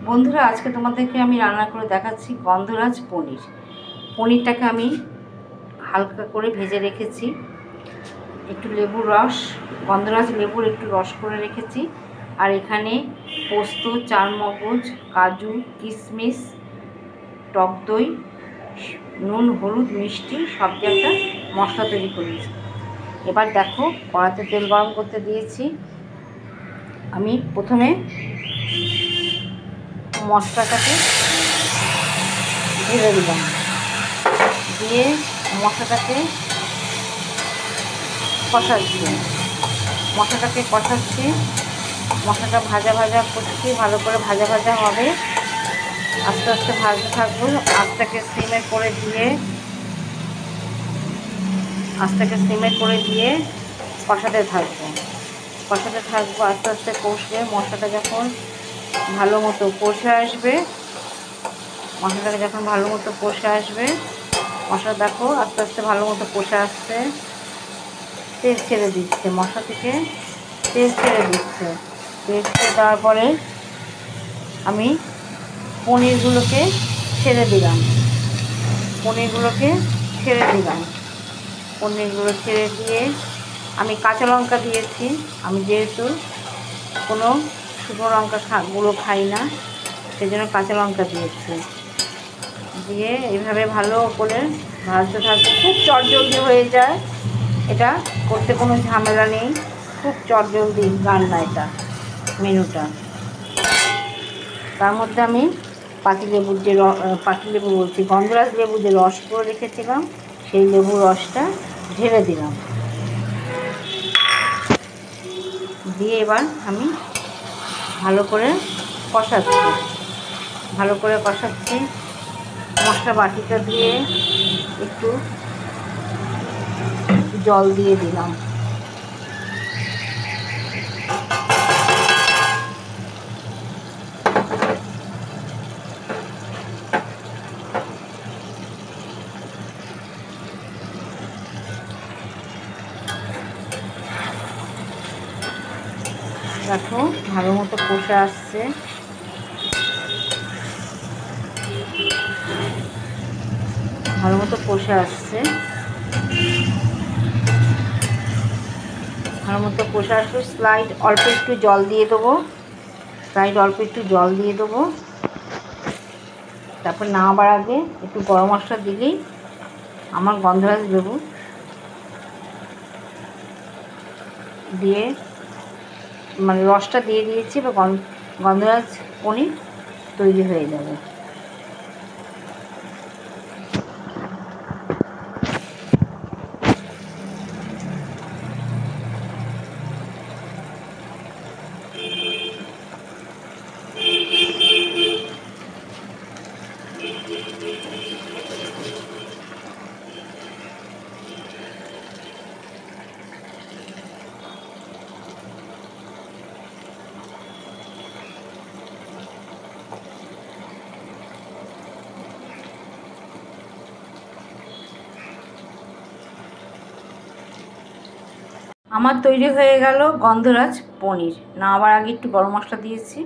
বন্ধুরা, আজকে তোমাদেরকে আমি রান্না করে দেখাচ্ছি গন্ধরাজ পনির। পনিরটাকে আমি হালকা করে ভেজে রেখেছি, একটু লেবুর রস, গন্ধরাজ লেবুর একটু রস করে রেখেছি। আর এখানে পোস্ত, চারমগজ, কাজু, কিশমিশ, টক দই, নুন, হলুদ, মিষ্টি সব দিয়ে একটা মশলা তৈরি করেছি। এবার দেখো, কড়াতে তেল গরম করতে দিয়েছি। আমি প্রথমে মশলাটাকে ঢেলে দিলাম, দিয়ে মশলাটাকে কষাচ্ছি। মশলাটা ভাজা ভাজা করছি, ভালো করে ভাজা ভাজা হবে। আস্তে আস্তে ভাজতে থাকবো, আস্তাকে সিমে করে দিয়ে কষাতে থাকবো আস্তে আস্তে কষবে। মশলাটা যখন ভালো মতো কষে আসবে, মশলা দেখো আস্তে আস্তে ভালো মতো কষে আসছে, তেল ছেড়ে দিচ্ছে, মশলা থেকে তেল ছেড়ে দেওয়ার পরে আমি পনিরগুলোকে ছেড়ে দিলাম। পনিরগুলো ছেড়ে দিয়ে আমি কাঁচা লঙ্কা দিয়েছি। আমি যেহেতু কোনো শুকনো লঙ্কা গুঁড়ো খাই না, সেই জন্য কাঁচা লঙ্কা দিয়েছি। দিয়ে এইভাবে ভালো করে ভাজতে থাকবো। খুব চটজলদি হয়ে যায়, এটা করতে কোনো ঝামেলা নেই, খুব চটজলদি রান্না এটা, মেনুটা। তার মধ্যে আমি গন্ধরাজ লেবু যে রস করে রেখেছিলাম, সেই লেবুর রসটা ঢেলে দিলাম। দিয়ে এবার আমি ভালো করে কষাচ্ছি। মশলা বাটিটা দিয়ে একটু জল দিয়ে দিলাম। দেখো ভালো মতো কষে আসছে। স্লাইড অল্প একটু জল দিয়ে দেবো। তারপর নামাবার আগে একটু গরম মশলা দিলেই আমার গন্ধরাজ লেবু দিয়ে রসটা দিয়ে দিয়েছি, বা গন্ধরাজ পনির তৈরি হয়ে যাবে। আমার তৈরি হয়ে গেল গন্ধরাজ পনির। নামাবার আগে একটু গরম মশলা দিয়েছি।